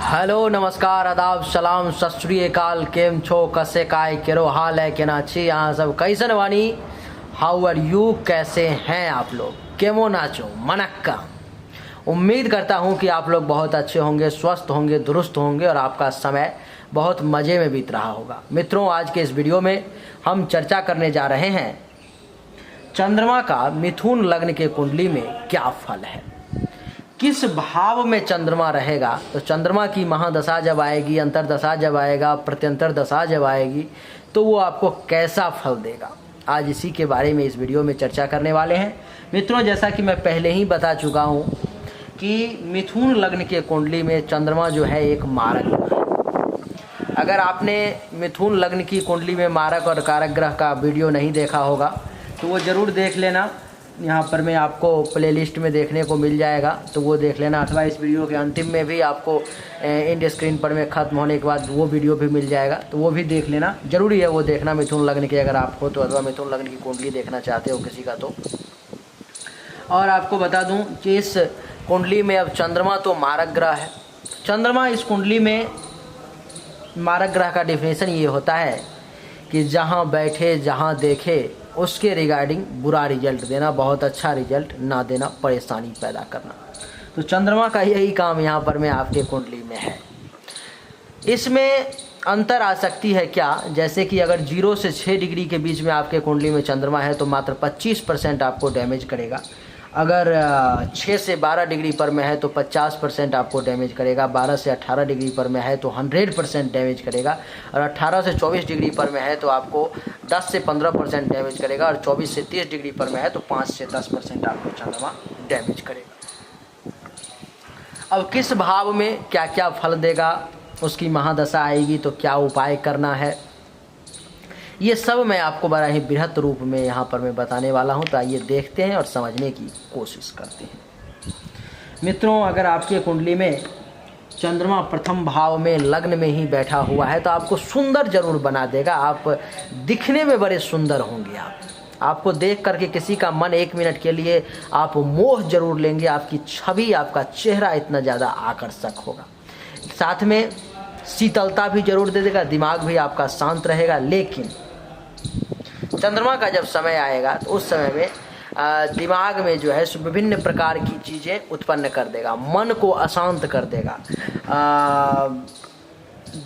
Hello नमस्कार आदाब सलाम सत श्री अकाल केम छो कसे काय केरो हाल है केना छी यहाँ सब कैसन वानी हाउ आर यू कैसे हैं आप लोग केमो नाचो मनक्का। उम्मीद करता हूँ कि आप लोग बहुत अच्छे होंगे, स्वस्थ होंगे, दुरुस्त होंगे और आपका समय बहुत मज़े में बीत रहा होगा। मित्रों, आज के इस वीडियो में हम चर्चा करने जा रहे हैं चंद्रमा का मिथुन लग्न के कुंडली में क्या फल है, किस भाव में चंद्रमा रहेगा। तो चंद्रमा की महादशा जब आएगी, अंतरदशा जब आएगा, प्रत्यंतर दशा जब आएगी तो वो आपको कैसा फल देगा, आज इसी के बारे में इस वीडियो में चर्चा करने वाले हैं। मित्रों, जैसा कि मैं पहले ही बता चुका हूँ कि मिथुन लग्न के कुंडली में चंद्रमा जो है एक मारक ग्रह है। अगर आपने मिथुन लग्न की कुंडली में मारक और कारक ग्रह का वीडियो नहीं देखा होगा तो वो ज़रूर देख लेना। यहाँ पर मैं आपको प्लेलिस्ट में देखने को मिल जाएगा, तो वो देख लेना, अथवा इस वीडियो के अंतिम में भी आपको इंड स्क्रीन पर में ख़त्म होने के बाद वो वीडियो भी मिल जाएगा, तो वो भी देख लेना। ज़रूरी है वो देखना मिथुन लग्न की अगर आप हो तो, अथवा मिथुन लग्न की कुंडली देखना चाहते हो किसी का तो। और आपको बता दूं कि इस कुंडली में अब चंद्रमा तो मारक ग्रह है। चंद्रमा इस कुंडली में मारक ग्रह का डेफिनेशन ये होता है कि जहाँ बैठे जहाँ देखे उसके रिगार्डिंग बुरा रिजल्ट देना, बहुत अच्छा रिजल्ट ना देना, परेशानी पैदा करना। तो चंद्रमा का यही काम यहाँ पर में आपके कुंडली में है। इसमें अंतर आ सकती है क्या, जैसे कि अगर 0 से 6 डिग्री के बीच में आपके कुंडली में चंद्रमा है तो मात्र 25% आपको डैमेज करेगा। अगर 6 से 12 डिग्री पर में है तो 50% आपको डैमेज करेगा। 12 से 18 डिग्री पर में है तो 100% डैमेज करेगा। और 18 से 24 डिग्री पर में है तो आपको 10 से 15% डैमेज करेगा। और 24 से 30 डिग्री पर में है तो 5 से 10% आपको चंद्रमा डैमेज करेगा। अब किस भाव में क्या क्या फल देगा, उसकी महादशा आएगी तो क्या उपाय करना है, ये सब मैं आपको बड़ा ही बृहत रूप में यहाँ पर मैं बताने वाला हूँ। तो आइए देखते हैं और समझने की कोशिश करते हैं। मित्रों, अगर आपके कुंडली में चंद्रमा प्रथम भाव में लग्न में ही बैठा हुआ है तो आपको सुंदर जरूर बना देगा। आप दिखने में बड़े सुंदर होंगे। आपको देख करके किसी का मन 1 मिनट के लिए आप मोह जरूर लेंगे। आपकी छवि, आपका चेहरा इतना ज़्यादा आकर्षक होगा। साथ में शीतलता भी जरूर दे देगा, दिमाग भी आपका शांत रहेगा। लेकिन चंद्रमा का जब समय आएगा तो उस समय में दिमाग में जो है विभिन्न प्रकार की चीज़ें उत्पन्न कर देगा, मन को अशांत कर देगा,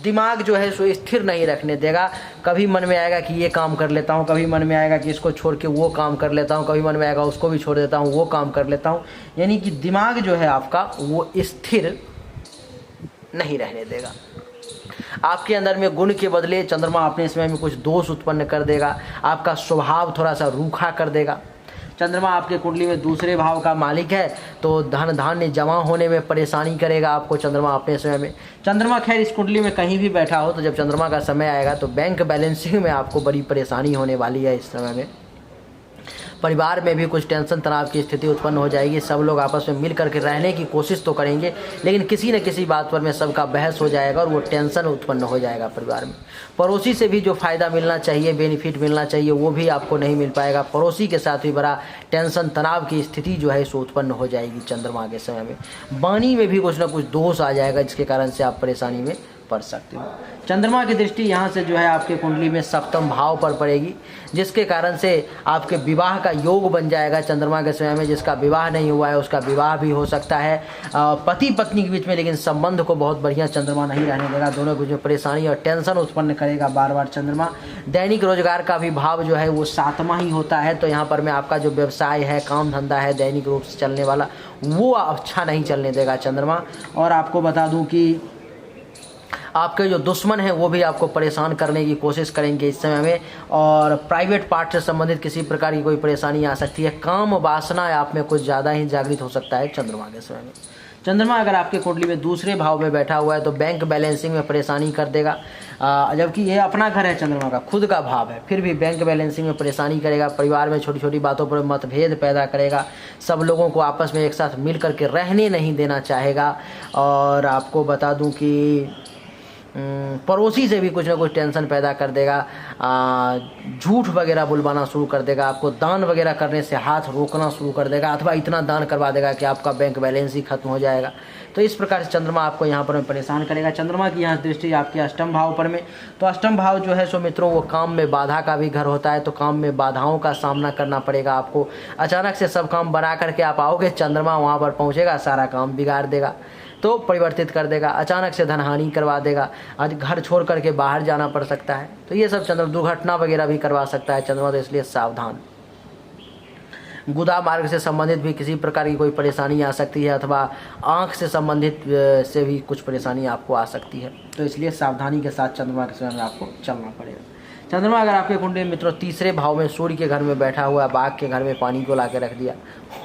दिमाग जो है सो स्थिर नहीं रखने देगा। कभी मन में आएगा कि ये काम कर लेता हूँ, कभी मन में आएगा कि इसको छोड़ के वो काम कर लेता हूँ, कभी मन में आएगा उसको भी छोड़ देता हूँ, वो काम कर लेता हूँ। यानी कि दिमाग जो है आपका वो स्थिर नहीं रहने देगा। आपके अंदर में गुण के बदले चंद्रमा अपने समय में कुछ दोष उत्पन्न कर देगा। आपका स्वभाव थोड़ा सा रूखा कर देगा। चंद्रमा आपके कुंडली में दूसरे भाव का मालिक है तो धन धान्य जमा होने में परेशानी करेगा आपको चंद्रमा अपने समय में। चंद्रमा खैर इस कुंडली में कहीं भी बैठा हो तो जब चंद्रमा का समय आएगा तो बैंक बैलेंसिंग में आपको बड़ी परेशानी होने वाली है। इस समय में परिवार में भी कुछ टेंशन तनाव की स्थिति उत्पन्न हो जाएगी। सब लोग आपस में मिल करके रहने की कोशिश तो करेंगे, लेकिन किसी न किसी बात पर में सबका बहस हो जाएगा और वो टेंशन उत्पन्न हो जाएगा परिवार में। पड़ोसी से भी जो फ़ायदा मिलना चाहिए, बेनिफिट मिलना चाहिए, वो भी आपको नहीं मिल पाएगा। पड़ोसी के साथ भी बड़ा टेंशन तनाव की स्थिति जो है सो उत्पन्न हो जाएगी चंद्रमा के समय में। वाणी में भी कुछ ना कुछ दोष आ जाएगा जिसके कारण से आप परेशानी में पड़ सकते हो। चंद्रमा की दृष्टि यहाँ से जो है आपके कुंडली में सप्तम भाव पर पड़ेगी, जिसके कारण से आपके विवाह का योग बन जाएगा चंद्रमा के समय में। जिसका विवाह नहीं हुआ है उसका विवाह भी हो सकता है पति पत्नी के बीच में, लेकिन संबंध को बहुत बढ़िया चंद्रमा नहीं रहने देगा। दोनों के बीच में परेशानी और टेंशन उत्पन्न करेगा बार बार चंद्रमा। दैनिक रोजगार का भी भाव जो है वो 7वां ही होता है, तो यहाँ पर में आपका जो व्यवसाय है, काम धंधा है दैनिक रूप से चलने वाला, वो अच्छा नहीं चलने देगा चंद्रमा। और आपको बता दूँ कि आपके जो दुश्मन हैं वो भी आपको परेशान करने की कोशिश करेंगे इस समय में। और प्राइवेट पार्ट से संबंधित किसी प्रकार की कोई परेशानी आ सकती है। काम वासना आप में कुछ ज़्यादा ही जागृत हो सकता है चंद्रमा के समय में। चंद्रमा अगर आपके कुंडली में दूसरे भाव में बैठा हुआ है तो बैंक बैलेंसिंग में परेशानी कर देगा। जबकि ये अपना घर है, चंद्रमा का खुद का भाव है, फिर भी बैंक बैलेंसिंग में परेशानी करेगा। परिवार में छोटी छोटी बातों पर मतभेद पैदा करेगा। सब लोगों को आपस में एक साथ मिल करके रहने नहीं देना चाहेगा। और आपको बता दूं कि पड़ोसी से भी कुछ ना कुछ टेंशन पैदा कर देगा। झूठ वगैरह बुलवाना शुरू कर देगा। आपको दान वगैरह करने से हाथ रोकना शुरू कर देगा, अथवा इतना दान करवा देगा कि आपका बैंक बैलेंस ही खत्म हो जाएगा। तो इस प्रकार से चंद्रमा आपको यहाँ पर में परेशान करेगा। चंद्रमा की यहाँ दृष्टि आपके अष्टम भाव पर में, तो अष्टम भाव जो है सो मित्रों वो काम में बाधा का भी घर होता है, तो काम में बाधाओं का सामना करना पड़ेगा आपको। अचानक से सब काम बना करके आप आओगे, चंद्रमा वहाँ पर पहुँचेगा, सारा काम बिगाड़ देगा, तो परिवर्तित कर देगा, अचानक से धनहानि करवा देगा, आज घर छोड़ करके बाहर जाना पड़ सकता है। तो ये सब चंद्रमा दुर्घटना वगैरह भी करवा सकता है चंद्रमा, तो इसलिए सावधान। गुदा मार्ग से संबंधित भी किसी प्रकार की कोई परेशानी आ सकती है, अथवा आँख से संबंधित से भी कुछ परेशानी आपको आ सकती है, तो इसलिए सावधानी के साथ चंद्रमा के समय में आपको चलना पड़ेगा। चंद्रमा अगर आपके कुंडली में मित्रों तीसरे भाव में सूर्य के घर में बैठा हुआ, बाघ के घर में पानी को ला के रख दिया,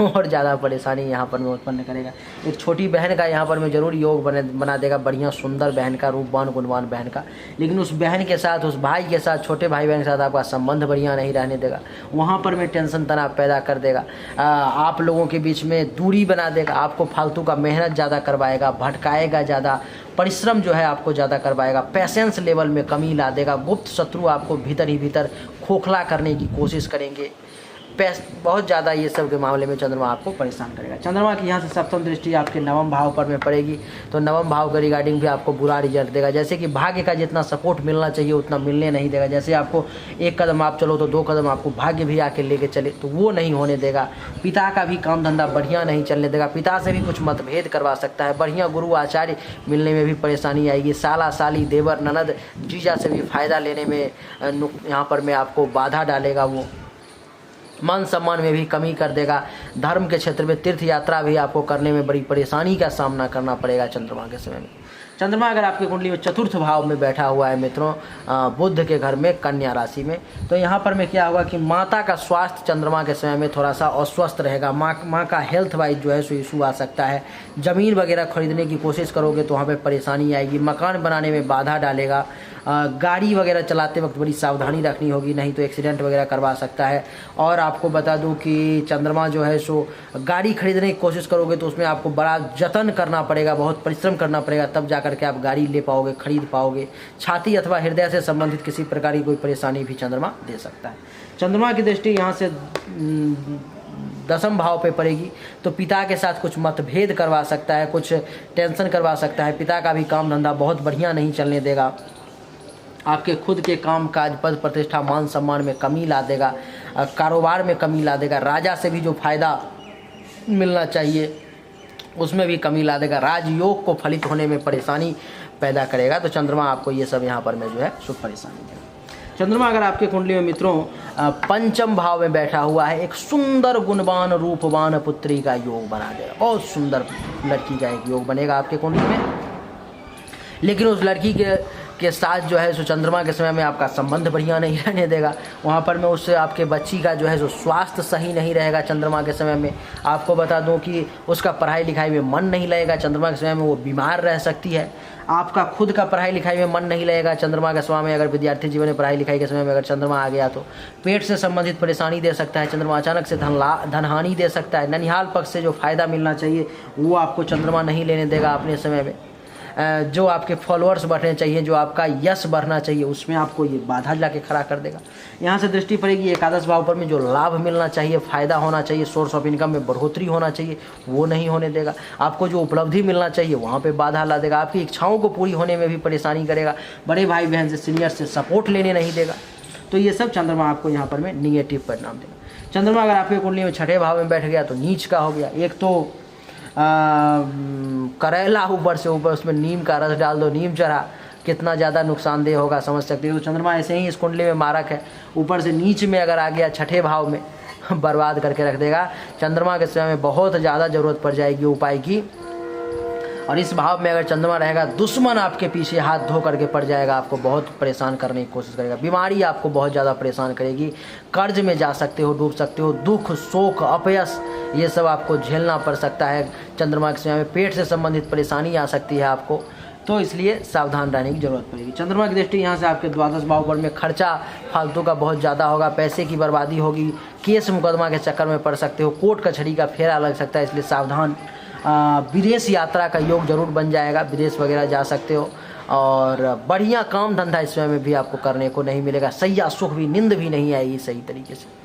और ज़्यादा परेशानी यहाँ पर में उत्पन्न करेगा। एक छोटी बहन का यहाँ पर में जरूर योग बना देगा, बढ़िया सुंदर बहन का, रूपवान गुणवान बहन का, लेकिन उस बहन के साथ, उस भाई के साथ, छोटे भाई बहन के साथ आपका संबंध बढ़िया नहीं रहने देगा, वहाँ पर में टेंशन तनाव पैदा कर देगा, आप लोगों के बीच में दूरी बना देगा, आपको फालतू का मेहनत ज़्यादा करवाएगा, भटकाएगा ज़्यादा, परिश्रम जो है आपको ज़्यादा करवाएगा, पैसेंस लेवल में कमी ला देगा, गुप्त शत्रु आपको भीतर ही भीतर खोखला करने की कोशिश करेंगे, बहुत ज़्यादा ये सब के मामले में चंद्रमा आपको परेशान करेगा। चंद्रमा की यहाँ से सप्तम दृष्टि आपके नवम भाव पर में पड़ेगी, तो नवम भाव के रिगार्डिंग भी आपको बुरा रिजल्ट देगा। जैसे कि भाग्य का जितना सपोर्ट मिलना चाहिए उतना मिलने नहीं देगा। जैसे आपको एक कदम आप चलो तो दो कदम आपको भाग्य भी आके लेके चले, तो वो नहीं होने देगा। पिता का भी काम धंधा बढ़िया नहीं चलने देगा, पिता से भी कुछ मतभेद करवा सकता है, बढ़िया गुरु आचार्य मिलने में भी परेशानी आएगी, साला साली देवर ननद जीजा से भी फायदा लेने में यहाँ पर में आपको बाधा डालेगा, वो मान सम्मान में भी कमी कर देगा। धर्म के क्षेत्र में तीर्थ यात्रा भी आपको करने में बड़ी परेशानी का सामना करना पड़ेगा चंद्रमा के समय में। चंद्रमा अगर आपकी कुंडली में चतुर्थ भाव में बैठा हुआ है मित्रों, बुध के घर में कन्या राशि में, तो यहाँ पर में क्या होगा कि माता का स्वास्थ्य चंद्रमा के समय में थोड़ा सा अस्वस्थ रहेगा। माँ का हेल्थ वाइज जो है सो इशू आ सकता है। ज़मीन वगैरह खरीदने की कोशिश करोगे तो वहाँ पे परेशानी आएगी, मकान बनाने में बाधा डालेगा, गाड़ी वगैरह चलाते वक्त बड़ी सावधानी रखनी होगी, नहीं तो एक्सीडेंट वगैरह करवा सकता है। और आपको बता दूं कि चंद्रमा जो है सो गाड़ी खरीदने की कोशिश करोगे तो उसमें आपको बड़ा जतन करना पड़ेगा, बहुत परिश्रम करना पड़ेगा, तब जा करके आप गाड़ी ले पाओगे, खरीद पाओगे। छाती अथवा हृदय से संबंधित किसी प्रकार की कोई परेशानी भी चंद्रमा दे सकता है। चंद्रमा की दृष्टि यहाँ से दसम भाव पे पड़ेगी, तो पिता के साथ कुछ मतभेद करवा सकता है, कुछ टेंशन करवा सकता है। पिता का भी काम धंधा बहुत बढ़िया नहीं चलने देगा, आपके खुद के काम काज पद प्रतिष्ठा मान सम्मान में कमी ला देगा, कारोबार में कमी ला देगा, राजा से भी जो फायदा मिलना चाहिए उसमें भी कमी ला देगा, राजयोग को फलित होने में परेशानी पैदा करेगा। तो चंद्रमा आपको ये सब यहाँ पर में जो है सो परेशानी देगा। चंद्रमा अगर आपके कुंडली में मित्रों पंचम भाव में बैठा हुआ है, एक सुंदर गुणवान रूपवान पुत्री का योग बना देगा, बहुत सुंदर लड़की का एक योग बनेगा आपके कुंडली में। लेकिन उस लड़की के साथ जो है सो चंद्रमा के समय में आपका संबंध बढ़िया नहीं रहने देगा, वहाँ पर में उससे आपके बच्ची का जो है सो स्वास्थ्य सही नहीं रहेगा। चंद्रमा के समय में आपको बता दूं कि उसका पढ़ाई लिखाई में मन नहीं लगेगा, चंद्रमा के समय में वो बीमार रह सकती है। आपका खुद का पढ़ाई लिखाई में मन नहीं लगेगा चंद्रमा के समय में, अगर विद्यार्थी जीवन में पढ़ाई लिखाई के समय में अगर चंद्रमा आ गया तो पेट से संबंधित परेशानी दे सकता है चंद्रमा, अचानक से धनहानि दे सकता है। ननिहाल पक्ष से जो फायदा मिलना चाहिए वो आपको चंद्रमा नहीं लेने देगा अपने समय में। जो आपके फॉलोअर्स बढ़ने चाहिए, जो आपका यश बढ़ना चाहिए, उसमें आपको ये बाधा लाके खड़ा कर देगा। यहाँ से दृष्टि पड़ेगी एकादश भाव पर में, जो लाभ मिलना चाहिए, फायदा होना चाहिए, सोर्स ऑफ इनकम में बढ़ोतरी होना चाहिए, वो नहीं होने देगा। आपको जो उपलब्धि मिलना चाहिए वहाँ पे बाधा ला देगा, आपकी इच्छाओं को पूरी होने में भी परेशानी करेगा, बड़े भाई बहन से सीनियर से सपोर्ट लेने नहीं देगा। तो ये सब चंद्रमा आपको यहाँ पर में निगेटिव परिणाम देगा। चंद्रमा अगर आपकी कुंडली में छठे भाव में बैठ गया तो नीच का हो गया। एक तो करेला ऊपर से ऊपर उसमें नीम का रस डाल दो, नीम चढ़ा, कितना ज़्यादा नुकसानदेह होगा समझ सकते हो। तो चंद्रमा ऐसे ही इस कुंडली में मारक है, ऊपर से नीच में अगर आ गया छठे भाव में बर्बाद करके रख देगा। चंद्रमा के समय में बहुत ज़्यादा ज़रूरत पड़ जाएगी उपाय की। और इस भाव में अगर चंद्रमा रहेगा, दुश्मन आपके पीछे हाथ धो करके पड़ जाएगा, आपको बहुत परेशान करने की कोशिश करेगा। बीमारी आपको बहुत ज़्यादा परेशान करेगी, कर्ज में जा सकते हो, डूब सकते हो, दुख शोक अपयश ये सब आपको झेलना पड़ सकता है। चंद्रमा के समय में पेट से संबंधित परेशानी आ सकती है आपको, तो इसलिए सावधान रहने की जरूरत पड़ेगी। चंद्रमा की दृष्टि यहाँ से आपके द्वादश भाव पर में खर्चा फालतू का बहुत ज़्यादा होगा, पैसे की बर्बादी होगी, केस मुकदमा के चक्कर में पड़ सकते हो, कोर्ट कचहरी का फेरा लग सकता है, इसलिए सावधान। विदेश यात्रा का योग जरूर बन जाएगा, विदेश वगैरह जा सकते हो। और बढ़िया काम धंधा इस समय में भी आपको करने को नहीं मिलेगा, सैया सुख भी, नींद भी नहीं आएगी सही तरीके से।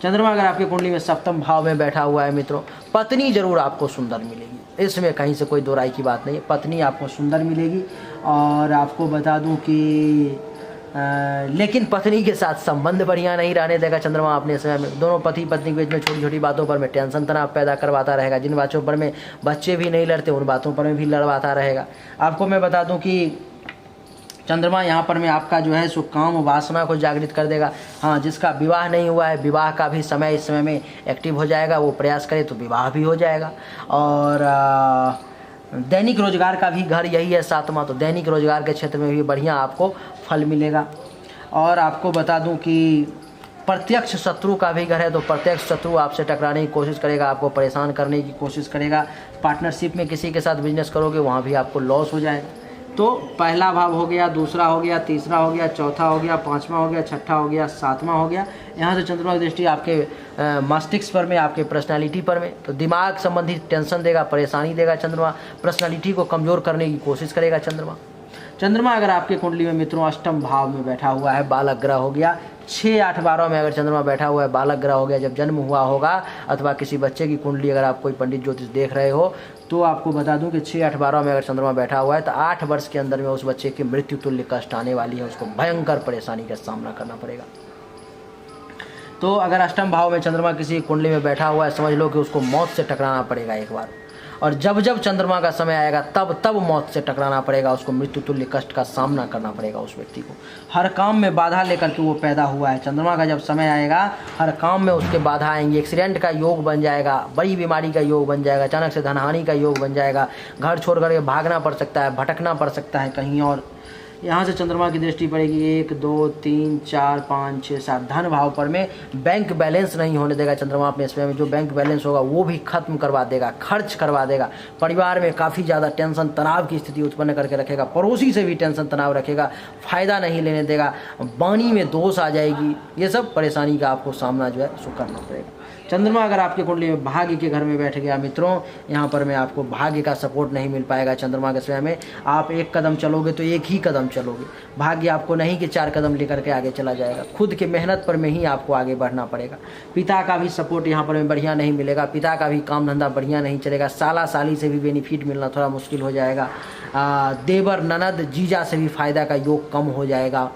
चंद्रमा अगर आपकी कुंडली में सप्तम भाव में बैठा हुआ है मित्रों, पत्नी जरूर आपको सुंदर मिलेगी, इसमें कहीं से कोई दो राय की बात नहीं है, पत्नी आपको सुंदर मिलेगी। और आपको बता दूं कि लेकिन पत्नी के साथ संबंध बढ़िया नहीं रहने देगा चंद्रमा अपने समय में। दोनों पति पत्नी के बीच में छोटी छोटी बातों पर में टेंशन तनाव पैदा करवाता रहेगा। जिन बातों पर में बच्चे भी नहीं लड़ते उन बातों पर में भी लड़वाता रहेगा। आपको मैं बता दूं कि चंद्रमा यहाँ पर में आपका जो है सो काम वासना को जागृत कर देगा। हाँ, जिसका विवाह नहीं हुआ है, विवाह का भी समय इस समय में एक्टिव हो जाएगा, वो प्रयास करे तो विवाह भी हो जाएगा। और दैनिक रोजगार का भी घर यही है 7वां, तो दैनिक रोजगार के क्षेत्र में भी बढ़िया आपको फल मिलेगा। और आपको बता दूं कि प्रत्यक्ष शत्रु का भी घर है, तो प्रत्यक्ष शत्रु आपसे टकराने की कोशिश करेगा, आपको परेशान करने की कोशिश करेगा। पार्टनरशिप में किसी के साथ बिजनेस करोगे वहाँ भी आपको लॉस हो जाएगा। तो पहला भाव हो गया, दूसरा हो गया, तीसरा हो गया, चौथा हो गया, 5वां हो गया, छठा हो गया, 7वां हो गया। यहाँ से चंद्रमा की दृष्टि आपके मस्तिष्क पर में, आपके पर्सनालिटी पर में, तो दिमाग संबंधी टेंशन देगा, परेशानी देगा चंद्रमा। पर्सनालिटी को कमज़ोर करने की कोशिश करेगा चंद्रमा। चंद्रमा अगर आपके कुंडली में मित्रों अष्टम भाव में बैठा हुआ है, बालक ग्रह हो गया, 6, 8, 12 में अगर चंद्रमा बैठा हुआ है, बालक ग्रह हो गया, जब जन्म हुआ होगा अथवा किसी बच्चे की कुंडली अगर आप कोई पंडित ज्योतिष देख रहे हो तो आपको बता दूं कि 6, 8, 12 में अगर चंद्रमा बैठा हुआ है तो 8 वर्ष के अंदर में उस बच्चे की मृत्यु तुल्य कष्ट आने वाली है, उसको भयंकर परेशानी का सामना करना पड़ेगा। तो अगर अष्टम भाव में चंद्रमा किसी कुंडली में बैठा हुआ है, समझ लो कि उसको मौत से टकराना पड़ेगा एक बार। और जब जब चंद्रमा का समय आएगा तब तब मौत से टकराना पड़ेगा, उसको मृत्यु तुल्य कष्ट का सामना करना पड़ेगा उस व्यक्ति को। हर काम में बाधा लेकर के वो पैदा हुआ है। चंद्रमा का जब समय आएगा हर काम में उसके बाधा आएंगी। एक्सीडेंट का योग बन जाएगा, बड़ी बीमारी का योग बन जाएगा, अचानक से धनहानि का योग बन जाएगा, घर छोड़ करके भागना पड़ सकता है, भटकना पड़ सकता है कहीं और। यहाँ से चंद्रमा की दृष्टि पड़ेगी 1, 2, 3, 4, 5, 6, 7 धन भाव पर में। बैंक बैलेंस नहीं होने देगा चंद्रमा अपने समय में। जो बैंक बैलेंस होगा वो भी खत्म करवा देगा, खर्च करवा देगा। परिवार में काफ़ी ज़्यादा टेंशन तनाव की स्थिति उत्पन्न करके रखेगा। पड़ोसी से भी टेंशन तनाव रखेगा, फ़ायदा नहीं लेने देगा, वाणी में दोष आ जाएगी। ये सब परेशानी का आपको सामना जो है सो करना पड़ेगा। चंद्रमा अगर आपकी कुंडली में भाग्य के घर में बैठ गया मित्रों, यहाँ पर में आपको भाग्य का सपोर्ट नहीं मिल पाएगा चंद्रमा के समय में। आप एक कदम चलोगे तो एक ही कदम चलोगे, भाग्य आपको नहीं कि 4 कदम लेकर के आगे चला जाएगा। खुद के मेहनत पर में ही आपको आगे बढ़ना पड़ेगा। पिता का भी सपोर्ट यहाँ पर में बढ़िया नहीं मिलेगा, पिता का भी काम धंधा बढ़िया नहीं चलेगा। साला साली से भी बेनिफिट मिलना थोड़ा मुश्किल हो जाएगा। देवर ननद जीजा से भी फायदा का योग कम हो जाएगा।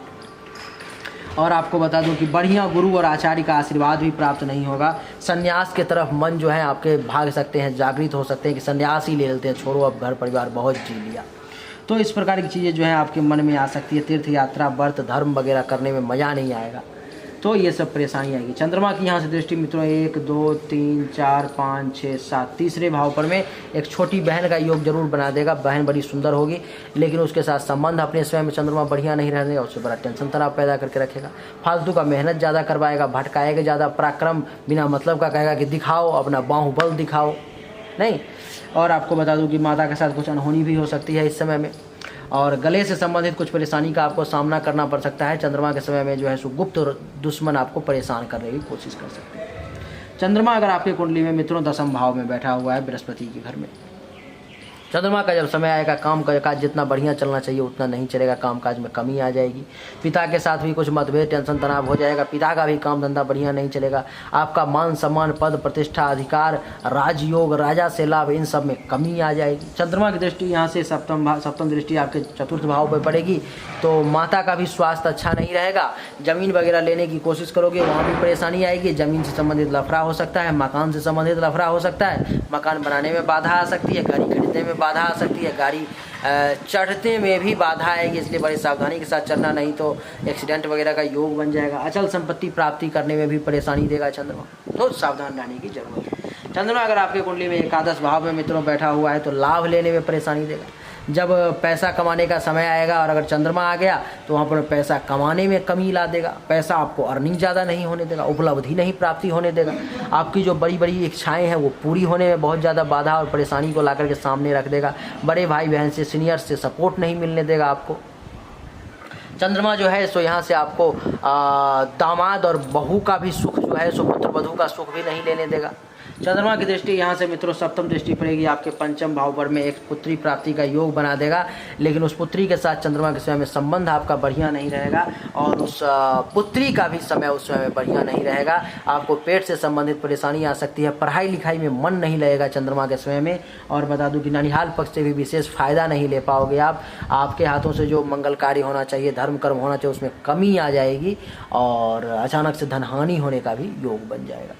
और आपको बता दूं कि बढ़िया गुरु और आचार्य का आशीर्वाद भी प्राप्त नहीं होगा। संन्यास के तरफ मन जो है आपके भाग सकते हैं, जागृत हो सकते हैं कि संन्यास ही ले लेते हैं, छोड़ो अब घर परिवार बहुत जी लिया। तो इस प्रकार की चीज़ें जो है आपके मन में आ सकती है। तीर्थ यात्रा व्रत धर्म वगैरह करने में मज़ा नहीं आएगा, तो ये सब परेशानी आएगी। चंद्रमा की यहाँ से दृष्टि मित्रों 1, 2, 3, 4, 5, 6, 7 तीसरे भाव पर में एक छोटी बहन का योग जरूर बना देगा। बहन बड़ी सुंदर होगी, लेकिन उसके साथ संबंध अपने स्वयं में चंद्रमा बढ़िया नहीं रहने देगा, उससे बड़ा टेंशन तनाव पैदा करके रखेगा। फालतू का मेहनत ज़्यादा करवाएगा, भटकाएगा ज़्यादा, पराक्रम बिना मतलब का कहेगा कि दिखाओ अपना बाहुबल दिखाओ नहीं। और आपको बता दूँ कि माता के साथ कुछ अनहोनी भी हो सकती है इस समय में, और गले से संबंधित कुछ परेशानी का आपको सामना करना पड़ सकता है। चंद्रमा के समय में जो है सो गुप्त दुश्मन आपको परेशान करने की कोशिश कर सकते हैं। चंद्रमा अगर आपके कुंडली में मित्रों 10वें भाव में बैठा हुआ है बृहस्पति के घर में, चंद्रमा का जब समय आएगा काम काज जितना बढ़िया चलना चाहिए उतना नहीं चलेगा, कामकाज में कमी आ जाएगी। पिता के साथ भी कुछ मतभेद टेंशन तनाव हो जाएगा, पिता का भी काम धंधा बढ़िया नहीं चलेगा। आपका मान सम्मान पद प्रतिष्ठा अधिकार राजयोग राजा से लाभ इन सब में कमी आ जाएगी। चंद्रमा की दृष्टि यहाँ से सप्तम दृष्टि आपके 4th भाव पर पड़ेगी, तो माता का भी स्वास्थ्य अच्छा नहीं रहेगा। जमीन वगैरह लेने की कोशिश करोगे वहाँ भी परेशानी आएगी। जमीन से संबंधित लफड़ा हो सकता है, मकान से संबंधित लफड़ा हो सकता है, मकान बनाने में बाधा आ सकती है, गाड़ी खरीदने में बाधा आ सकती है, गाड़ी चढ़ते में भी बाधा आएगी। इसलिए बड़ी सावधानी के साथ चढ़ना, नहीं तो एक्सीडेंट वगैरह का योग बन जाएगा। अचल संपत्ति प्राप्ति करने में भी परेशानी देगा चंद्रमा, तो सावधान रहने की जरूरत है। चंद्रमा अगर आपके कुंडली में एकादश भाव में मित्रों बैठा हुआ है तो लाभ लेने में परेशानी देगा। जब पैसा कमाने का समय आएगा और अगर चंद्रमा आ गया तो वहाँ पर पैसा कमाने में कमी ला देगा। पैसा आपको अर्निंग ज़्यादा नहीं होने देगा, उपलब्धि नहीं प्राप्ति होने देगा। आपकी जो बड़ी बड़ी इच्छाएं हैं वो पूरी होने में बहुत ज़्यादा बाधा और परेशानी को ला करके सामने रख देगा। बड़े भाई बहन से सीनियर से सपोर्ट नहीं मिलने देगा आपको। चंद्रमा जो है सो यहाँ से आपको दामाद और बहू का भी सुख जो है सो पुत्र वधू का सुख भी नहीं लेने देगा। चंद्रमा की दृष्टि यहाँ से मित्रों सप्तम दृष्टि पड़ेगी आपके पंचम भाव पर में, एक पुत्री प्राप्ति का योग बना देगा। लेकिन उस पुत्री के साथ चंद्रमा के समय में संबंध आपका बढ़िया नहीं रहेगा और उस पुत्री का भी समय उस समय में बढ़िया नहीं रहेगा। आपको पेट से संबंधित परेशानी आ सकती है, पढ़ाई लिखाई में मन नहीं लगेगा चंद्रमा के समय में। और बता दूं कि ननिहाल पक्ष से भी विशेष फायदा नहीं ले पाओगे आप। आपके हाथों से जो मंगल कार्य होना चाहिए, धर्म कर्म होना चाहिए, उसमें कमी आ जाएगी और अचानक से धनहानि होने का भी योग बन जाएगा।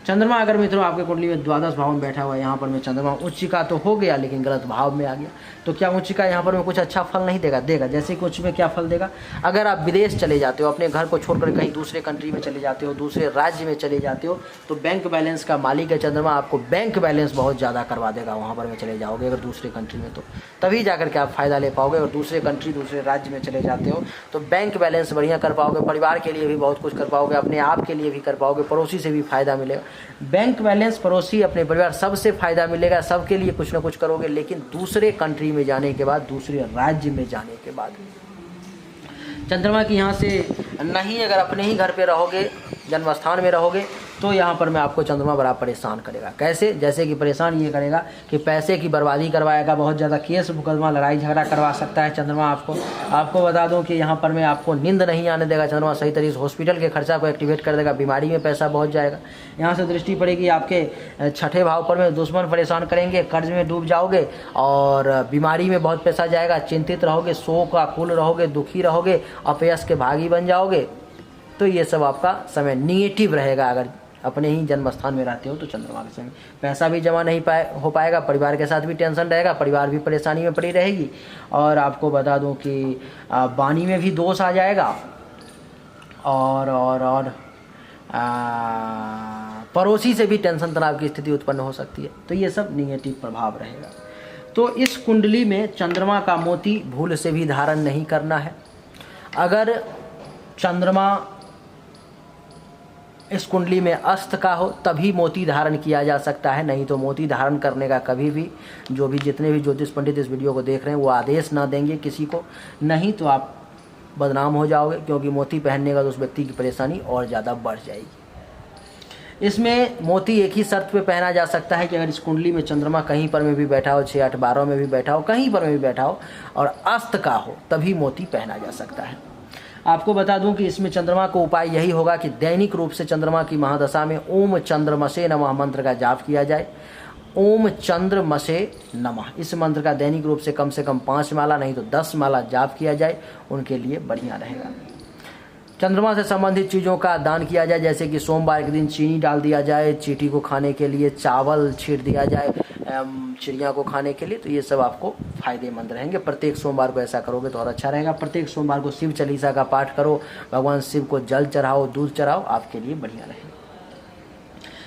चंद्रमा अगर मित्रों आपके कुंडली में द्वादश भाव में बैठा हुआ है, यहाँ पर में चंद्रमा उच्चिका तो हो गया लेकिन गलत भाव में आ गया, तो क्या उच्चिका यहाँ पर में कुछ अच्छा फल नहीं देगा? देगा। जैसे कि उच्च में क्या फल देगा? अगर आप विदेश चले जाते हो, अपने घर को छोड़कर कहीं दूसरे कंट्री में चले जाते हो, दूसरे राज्य में चले जाते हो, तो बैंक बैलेंस का मालिक है चंद्रमा, आपको बैंक बैलेंस बहुत ज़्यादा करवा देगा वहाँ पर में चले जाओगे अगर दूसरे कंट्री में, तो तभी जाकर के आप फ़ायदा ले पाओगे। और दूसरे कंट्री दूसरे राज्य में चले जाते हो तो बैंक बैलेंस बढ़िया कर पाओगे, परिवार के लिए भी बहुत कुछ कर पाओगे, अपने आप के लिए भी कर पाओगे, पड़ोसी से भी फायदा मिलेगा। बैंक बैलेंस, पड़ोसी, अपने परिवार, सबसे फायदा मिलेगा, सबके लिए कुछ ना कुछ करोगे। लेकिन दूसरे कंट्री में जाने के बाद, दूसरे राज्य में जाने के बाद चंद्रमा की यहाँ से नहीं, अगर अपने ही घर पे रहोगे, जन्म स्थान में रहोगे, तो यहाँ पर मैं आपको चंद्रमा बड़ा परेशान करेगा। कैसे? जैसे कि परेशान ये करेगा कि पैसे की बर्बादी करवाएगा, बहुत ज़्यादा केस मुकदमा लड़ाई झगड़ा करवा सकता है चंद्रमा आपको बता दूं कि यहाँ पर मैं आपको नींद नहीं आने देगा चंद्रमा सही तरीके से, हॉस्पिटल के खर्चा को एक्टिवेट कर देगा, बीमारी में पैसा बहुत जाएगा। यहाँ से दृष्टि पड़ेगी आपके छठे भाव पर में, दुश्मन परेशान करेंगे, कर्ज में डूब जाओगे और बीमारी में बहुत पैसा जाएगा, चिंतित रहोगे, शोक आकुल रहोगे, दुखी रहोगे, अपयश के भागी बन जाओगे। तो ये सब आपका समय निगेटिव रहेगा अगर अपने ही जन्म स्थान में रहते हो तो चंद्रमा के समय पैसा भी जमा नहीं हो पाएगा, परिवार के साथ भी टेंशन रहेगा, परिवार भी परेशानी में पड़ी रहेगी। और आपको बता दूं कि वाणी में भी दोष आ जाएगा और पड़ोसी से भी टेंशन तनाव की स्थिति उत्पन्न हो सकती है। तो ये सब निगेटिव प्रभाव रहेगा। तो इस कुंडली में चंद्रमा का मोती भूल से भी धारण नहीं करना है। अगर चंद्रमा इस कुंडली में अस्त का हो तभी मोती धारण किया जा सकता है, नहीं तो मोती धारण करने का कभी भी, जो भी जितने भी ज्योतिष पंडित इस वीडियो को देख रहे हैं वो आदेश ना देंगे किसी को, नहीं तो आप बदनाम हो जाओगे, क्योंकि मोती पहनने का तो उस व्यक्ति की परेशानी और ज़्यादा बढ़ जाएगी। इसमें मोती एक ही शर्त पे पहना जा सकता है कि अगर इस कुंडली में चंद्रमा कहीं पर में भी बैठा हो, 6, 8, 12 में भी बैठा हो, कहीं पर में भी बैठा हो और अस्त का हो, तभी मोती पहना जा सकता है। आपको बता दूं कि इसमें चंद्रमा को उपाय यही होगा कि दैनिक रूप से चंद्रमा की महादशा में ओम चंद्रमसे नमः मंत्र का जाप किया जाए। ओम चंद्रमसे नमः, इस मंत्र का दैनिक रूप से कम 5 माला नहीं तो 10 माला जाप किया जाए, उनके लिए बढ़िया रहेगा। चंद्रमा से संबंधित चीज़ों का दान किया जाए, जैसे कि सोमवार के दिन चीनी डाल दिया जाए, चींटी को खाने के लिए चावल छीट दिया जाए, चिड़िया को खाने के लिए, तो ये सब आपको फायदेमंद रहेंगे। प्रत्येक सोमवार को ऐसा करोगे तो और अच्छा रहेगा। प्रत्येक सोमवार को शिव चालीसा का पाठ करो, भगवान शिव को जल चढ़ाओ, दूध चढ़ाओ, आपके लिए बढ़िया रहेगा।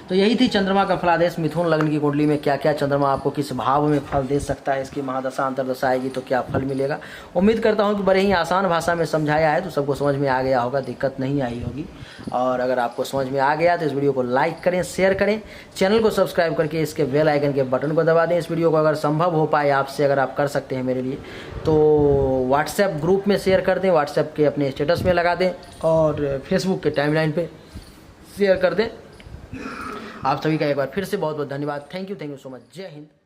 तो यही थी चंद्रमा का फलादेश। मिथुन लग्न की कुंडली में क्या क्या चंद्रमा आपको किस भाव में फल दे सकता है, इसकी महादशा अंतर्दशा आएगी तो क्या फल मिलेगा। उम्मीद करता हूँ कि बड़े ही आसान भाषा में समझाया है तो सबको समझ में आ गया होगा, दिक्कत नहीं आई होगी। और अगर आपको समझ में आ गया तो इस वीडियो को लाइक करें, शेयर करें, चैनल को सब्सक्राइब करके इसके बेल आइकन के बटन को दबा दें। इस वीडियो को अगर संभव हो पाए आपसे, अगर आप कर सकते हैं मेरे लिए, तो व्हाट्सएप ग्रुप में शेयर कर दें, व्हाट्सएप के अपने स्टेटस में लगा दें और फेसबुक के टाइमलाइन पे शेयर कर दें। आप सभी का एक बार फिर से बहुत बहुत धन्यवाद। Thank you so much. जय हिंद।